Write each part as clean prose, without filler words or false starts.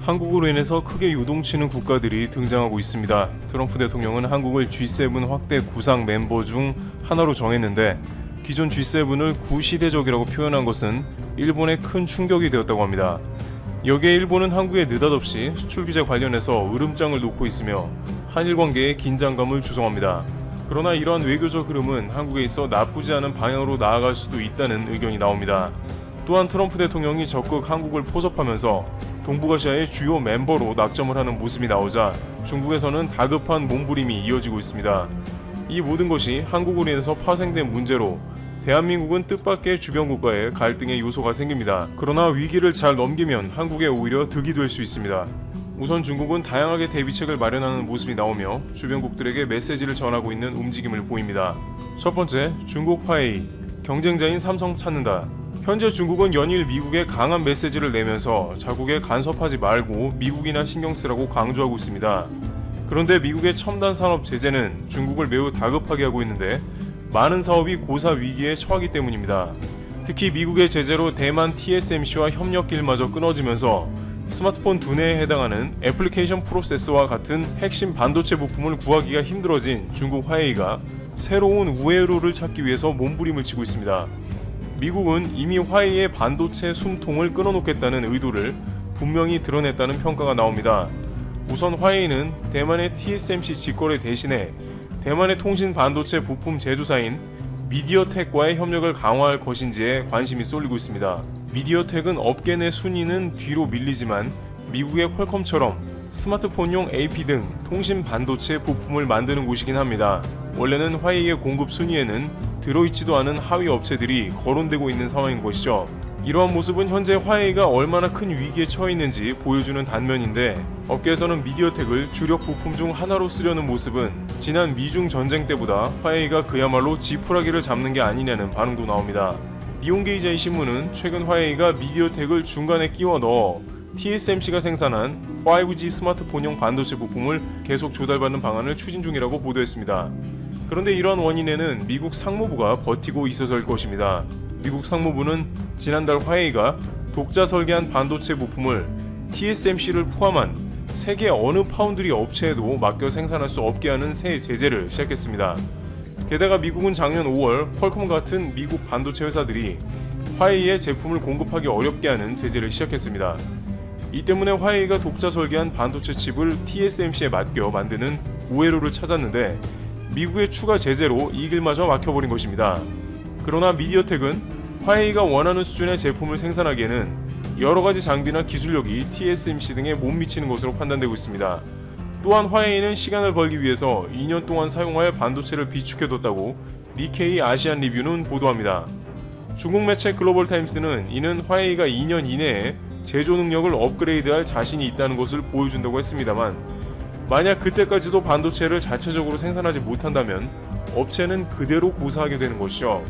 한국으로 인해서 크게 요동치는 국가들이 등장하고 있습니다. 트럼프 대통령은 한국을 G7 확대 구상 멤버 중 하나로 정했는데 기존 G7을 구시대적이라고 표현한 것은 일본에 큰 충격이 되었다고 합니다. 여기에 일본은 한국에 느닷없이 수출 규제 관련해서 으름장을 놓고 있으며 한일 관계에 긴장감을 조성합니다. 그러나 이러한 외교적 흐름은 한국에 있어 나쁘지 않은 방향으로 나아갈 수도 있다는 의견이 나옵니다. 또한 트럼프 대통령이 적극 한국을 포섭하면서 동북아시아의 주요 멤버로 낙점을 하는 모습이 나오자 중국에서는 다급한 몸부림이 이어지고 있습니다. 이 모든 것이 한국으로 인해서 파생된 문제로 대한민국은 뜻밖의 주변 국가에 갈등의 요소가 생깁니다. 그러나 위기를 잘 넘기면 한국에 오히려 득이 될 수 있습니다. 우선 중국은 다양하게 대비책을 마련하는 모습이 나오며 주변국들에게 메시지를 전하고 있는 움직임을 보입니다. 첫 번째, 중국 화웨이, 경쟁자인 삼성 찾는다. 현재 중국은 연일 미국에 강한 메시지를 내면서 자국에 간섭하지 말고 미국이나 신경 쓰라고 강조하고 있습니다. 그런데 미국의 첨단 산업 제재는 중국을 매우 다급하게 하고 있는데 많은 사업이 고사 위기에 처하기 때문입니다. 특히 미국의 제재로 대만 TSMC와 협력길마저 끊어지면서 스마트폰 두뇌에 해당하는 애플리케이션 프로세서와 같은 핵심 반도체 부품을 구하기가 힘들어진 중국 화웨이가 새로운 우회로를 찾기 위해서 몸부림을 치고 있습니다. 미국은 이미 화웨이의 반도체 숨통을 끊어놓겠다는 의도를 분명히 드러냈다는 평가가 나옵니다. 우선 화웨이는 대만의 TSMC 직거래 대신에 대만의 통신 반도체 부품 제조사인 미디어텍과의 협력을 강화할 것인지에 관심이 쏠리고 있습니다. 미디어텍은 업계 내 순위는 뒤로 밀리지만 미국의 퀄컴처럼 스마트폰용 AP 등 통신 반도체 부품을 만드는 곳이긴 합니다. 원래는 화웨이의 공급 순위에는 들어있지도 않은 하위 업체들이 거론되고 있는 상황인 것이죠. 이러한 모습은 현재 화웨이가 얼마나 큰 위기에 처해 있는지 보여주는 단면인데 업계에서는 미디어텍을 주력 부품 중 하나로 쓰려는 모습은 지난 미중 전쟁 때보다 화웨이가 그야말로 지푸라기를 잡는 게 아니냐는 반응도 나옵니다. 니온게이자이 신문은 최근 화웨이가 미디어텍을 중간에 끼워 넣어 TSMC가 생산한 5G 스마트폰용 반도체 부품을 계속 조달받는 방안을 추진 중이라고 보도했습니다. 그런데 이러한 원인에는 미국 상무부가 버티고 있어서일 것입니다. 미국 상무부는 지난달 화웨이가 독자 설계한 반도체 부품을 TSMC를 포함한 세계 어느 파운드리 업체에도 맡겨 생산할 수 없게 하는 새 제재를 시작했습니다. 게다가 미국은 작년 5월 퀄컴 같은 미국 반도체 회사들이 화웨이에 제품을 공급하기 어렵게 하는 제재를 시작했습니다. 이 때문에 화웨이가 독자 설계한 반도체 칩을 TSMC에 맡겨 만드는 우회로를 찾았는데 미국의 추가 제재로 이 길마저 막혀버린 것입니다. 그러나 미디어텍은 화웨이가 원하는 수준의 제품을 생산하기에는 여러가지 장비나 기술력이 TSMC 등에 못 미치는 것으로 판단되고 있습니다. 또한 화웨이는 시간을 벌기 위해서 2년 동안 사용할 반도체를 비축해뒀다고 니케이 아시안 리뷰는 보도합니다. 중국 매체 글로벌 타임스는 이는 화웨이가 2년 이내에 제조 능력을 업그레이드할 자신이 있다는 것을 보여준다고 했습니다만 만약 그때까지도 반도체를 자체적으로 생산하지 못한다면 업체는 그대로 고사하게 되는 것이죠.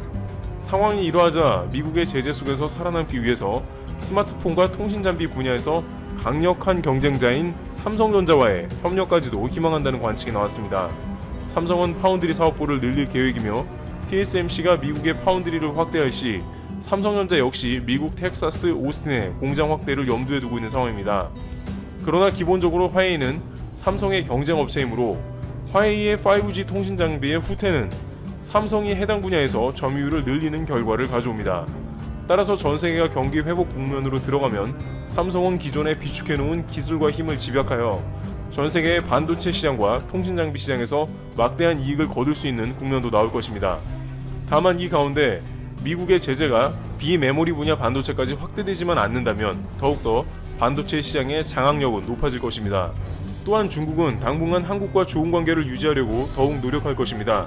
상황이 이러하자 미국의 제재 속에서 살아남기 위해서 스마트폰과 통신장비 분야에서 강력한 경쟁자인 삼성전자와의 협력까지도 희망한다는 관측이 나왔습니다. 삼성은 파운드리 사업부를 늘릴 계획이며 TSMC가 미국의 파운드리를 확대할 시 삼성전자 역시 미국 텍사스 오스틴의 공장 확대를 염두에 두고 있는 상황입니다. 그러나 기본적으로 화웨이는 삼성의 경쟁 업체이므로 화웨이의 5G 통신 장비의 후퇴는 삼성이 해당 분야에서 점유율을 늘리는 결과를 가져옵니다. 따라서 전 세계가 경기 회복 국면으로 들어가면 삼성은 기존에 비축해놓은 기술과 힘을 집약하여 전 세계의 반도체 시장과 통신 장비 시장에서 막대한 이익을 거둘 수 있는 국면도 나올 것입니다. 다만 이 가운데 미국의 제재가 비메모리 분야 반도체까지 확대되지만 않는다면 더욱더 반도체 시장의 장악력은 높아질 것입니다. 또한 중국은 당분간 한국과 좋은 관계를 유지하려고 더욱 노력할 것입니다.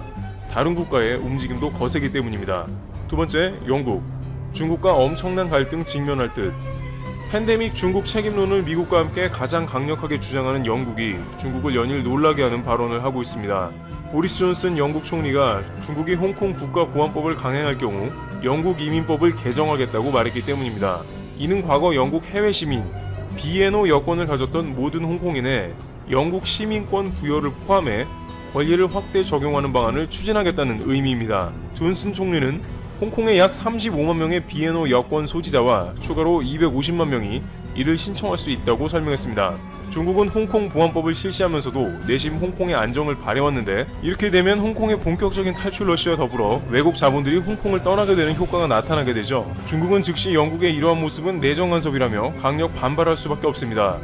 다른 국가의 움직임도 거세기 때문입니다. 두 번째, 영국. 중국과 엄청난 갈등 직면할 듯. 팬데믹 중국 책임론을 미국과 함께 가장 강력하게 주장하는 영국이 중국을 연일 놀라게 하는 발언을 하고 있습니다. 보리스 존슨 영국 총리가 중국이 홍콩 국가보안법을 강행할 경우 영국 이민법을 개정하겠다고 말했기 때문입니다. 이는 과거 영국 해외 시민, 비에노 여권을 가졌던 모든 홍콩인의 영국 시민권 부여를 포함해 권리를 확대 적용하는 방안을 추진하겠다는 의미입니다. 존슨 총리는 홍콩의 약 35만 명의 비에노 여권 소지자와 추가로 250만 명이 이를 신청할 수 있다고 설명했습니다. 중국은 홍콩 보안법을 실시하면서도 내심 홍콩의 안정을 바래왔는데 이렇게 되면 홍콩의 본격적인 탈출 러시와 더불어 외국 자본들이 홍콩을 떠나게 되는 효과가 나타나게 되죠. 중국은 즉시 영국의 이러한 모습은 내정 간섭이라며 강력 반발할 수밖에 없습니다.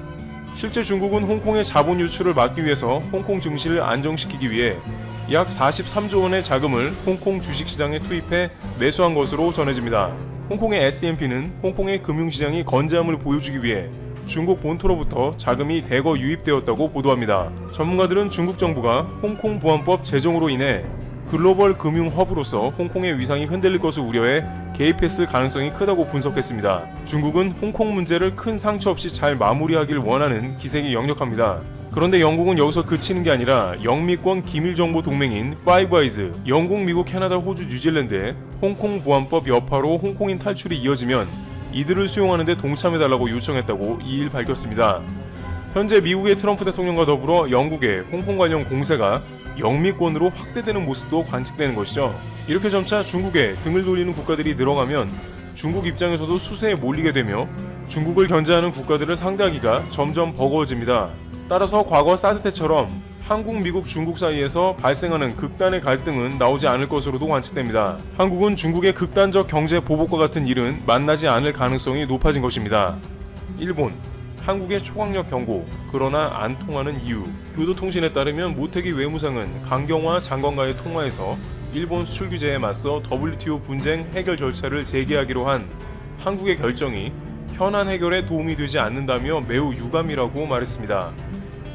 실제 중국은 홍콩의 자본 유출을 막기 위해서 홍콩 증시를 안정시키기 위해 약 43조 원의 자금을 홍콩 주식시장에 투입해 매수한 것으로 전해집니다. 홍콩의 S&P는 홍콩의 금융시장이 건재함을 보여주기 위해 중국 본토로부터 자금이 대거 유입되었다고 보도합니다. 전문가들은 중국 정부가 홍콩 보안법 제정으로 인해 글로벌 금융 허브로서 홍콩의 위상이 흔들릴 것을 우려해 개입했을 가능성이 크다고 분석했습니다. 중국은 홍콩 문제를 큰 상처 없이 잘 마무리하길 원하는 기색이 역력합니다. 그런데 영국은 여기서 그치는 게 아니라 영미권 기밀정보 동맹인 파이브아이즈, 영국, 미국, 캐나다, 호주, 뉴질랜드의 홍콩 보안법 여파로 홍콩인 탈출이 이어지면 이들을 수용하는 데 동참해달라고 요청했다고 2일 밝혔습니다. 현재 미국의 트럼프 대통령과 더불어 영국의 홍콩 관련 공세가 영미권으로 확대되는 모습도 관측되는 것이죠. 이렇게 점차 중국에 등을 돌리는 국가들이 늘어가면 중국 입장에서도 수세에 몰리게 되며 중국을 견제하는 국가들을 상대하기가 점점 버거워집니다. 따라서 과거 사드 때처럼 한국, 미국, 중국 사이에서 발생하는 극단의 갈등은 나오지 않을 것으로도 관측됩니다. 한국은 중국의 극단적 경제 보복과 같은 일은 만나지 않을 가능성이 높아진 것입니다. 일본, 한국의 초강력 경고, 그러나 안 통하는 이유. 교도통신에 따르면 모태기 외무상은 강경화 장관과의 통화에서 일본 수출 규제에 맞서 WTO 분쟁 해결 절차를 재개하기로 한 한국의 결정이 현안 해결에 도움이 되지 않는다며 매우 유감이라고 말했습니다.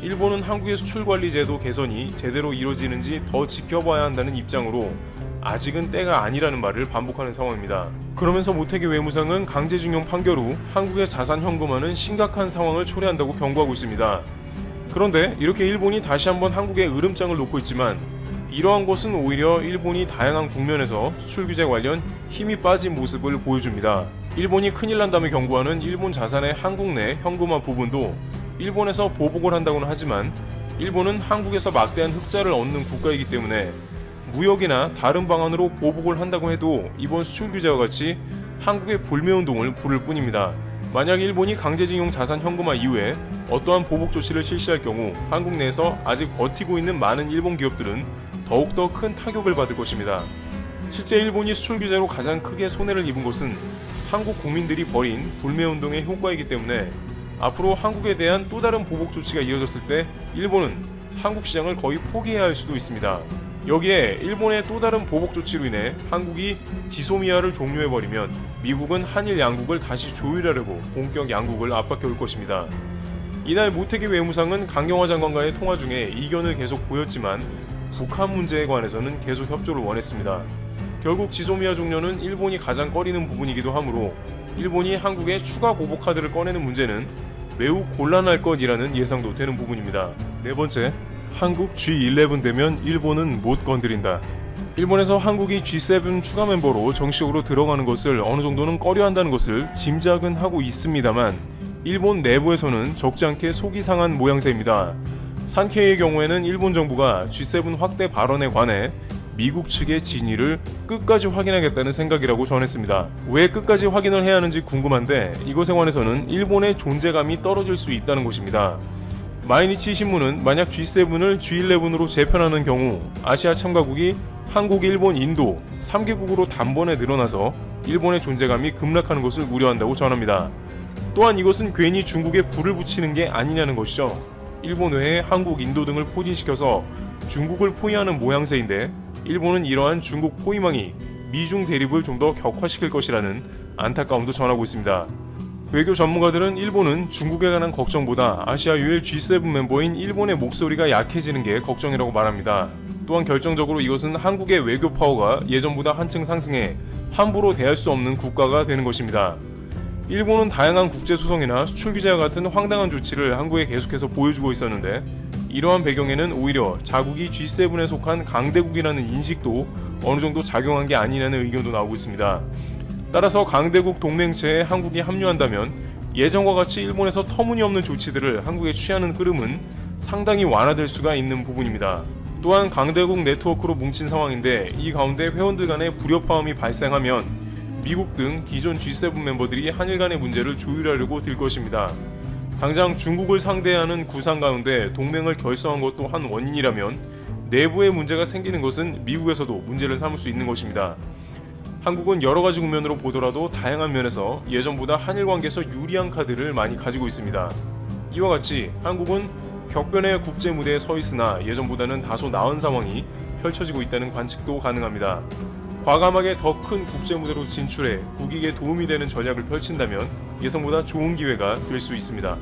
일본은 한국의 수출관리 제도 개선이 제대로 이루어지는지 더 지켜봐야 한다는 입장으로 아직은 때가 아니라는 말을 반복하는 상황입니다. 그러면서 모태기 외무상은 강제징용 판결 후 한국의 자산 현금화는 심각한 상황을 초래한다고 경고하고 있습니다. 그런데 이렇게 일본이 다시 한번 한국에 으름장을 놓고 있지만 이러한 것은 오히려 일본이 다양한 국면에서 수출 규제 관련 힘이 빠진 모습을 보여줍니다. 일본이 큰일 난다며 경고하는 일본 자산의 한국 내 현금화 부분도 일본에서 보복을 한다고는 하지만 일본은 한국에서 막대한 흑자를 얻는 국가이기 때문에 무역이나 다른 방안으로 보복을 한다고 해도 이번 수출 규제와 같이 한국의 불매운동을 부를 뿐입니다. 만약 일본이 강제징용 자산 현금화 이후에 어떠한 보복 조치를 실시할 경우 한국 내에서 아직 버티고 있는 많은 일본 기업들은 더욱더 큰 타격을 받을 것입니다. 실제 일본이 수출 규제로 가장 크게 손해를 입은 것은 한국 국민들이 벌인 불매운동의 효과이기 때문에 앞으로 한국에 대한 또 다른 보복 조치가 이어졌을 때 일본은 한국 시장을 거의 포기해야 할 수도 있습니다. 여기에 일본의 또 다른 보복 조치로 인해 한국이 지소미아를 종료해버리면 미국은 한일 양국을 다시 조율하려고 본격 양국을 압박해 올 것입니다. 이날 모태기 외무상은 강경화 장관과의 통화 중에 이견을 계속 보였지만 북한 문제에 관해서는 계속 협조를 원했습니다. 결국 지소미아 종료는 일본이 가장 꺼리는 부분이기도 하므로 일본이 한국에 추가 보복 카드를 꺼내는 문제는 매우 곤란할 것이라는 예상도 되는 부분입니다. 네 번째, 한국 G11 되면 일본은 못 건드린다. 일본에서 한국이 G7 추가 멤버로 정식으로 들어가는 것을 어느 정도는 꺼려한다는 것을 짐작은 하고 있습니다만 일본 내부에서는 적지 않게 속이 상한 모양새입니다. 산케이의 경우에는 일본 정부가 G7 확대 발언에 관해 미국 측의 진위를 끝까지 확인하겠다는 생각이라고 전했습니다. 왜 끝까지 확인을 해야 하는지 궁금한데 이것에 관해서는 일본의 존재감이 떨어질 수 있다는 것입니다. 마이니치 신문은 만약 G7을 G11으로 재편하는 경우 아시아 참가국이 한국, 일본, 인도 3개국으로 단번에 늘어나서 일본의 존재감이 급락하는 것을 우려한다고 전합니다. 또한 이것은 괜히 중국에 불을 붙이는 게 아니냐는 것이죠. 일본 외에 한국, 인도 등을 포진시켜서 중국을 포위하는 모양새인데 일본은 이러한 중국 포위망이 미중 대립을 좀 더 격화시킬 것이라는 안타까움도 전하고 있습니다. 외교 전문가들은 일본은 중국에 관한 걱정보다 아시아 유일 G7 멤버인 일본의 목소리가 약해지는 게 걱정이라고 말합니다. 또한 결정적으로 이것은 한국의 외교 파워가 예전보다 한층 상승해 함부로 대할 수 없는 국가가 되는 것입니다. 일본은 다양한 국제소송이나 수출 규제와 같은 황당한 조치를 한국에 계속해서 보여주고 있었는데 이러한 배경에는 오히려 자국이 G7에 속한 강대국이라는 인식도 어느 정도 작용한 게 아니냐는 의견도 나오고 있습니다. 따라서 강대국 동맹체에 한국이 합류한다면 예전과 같이 일본에서 터무니없는 조치들을 한국에 취하는 흐름은 상당히 완화될 수가 있는 부분입니다. 또한 강대국 네트워크로 뭉친 상황인데 이 가운데 회원들 간의 불협화음이 발생하면 미국 등 기존 G7 멤버들이 한일 간의 문제를 조율하려고 들 것입니다. 당장 중국을 상대하는 구상 가운데 동맹을 결성한 것도 한 원인이라면 내부의 문제가 생기는 것은 미국에서도 문제를 삼을 수 있는 것입니다. 한국은 여러 가지 국면으로 보더라도 다양한 면에서 예전보다 한일 관계에서 유리한 카드를 많이 가지고 있습니다. 이와 같이 한국은 격변의 국제 무대에 서 있으나 예전보다는 다소 나은 상황이 펼쳐지고 있다는 관측도 가능합니다. 과감하게 더 큰 국제 무대로 진출해 국익에 도움이 되는 전략을 펼친다면 예상보다 좋은 기회가 될 수 있습니다.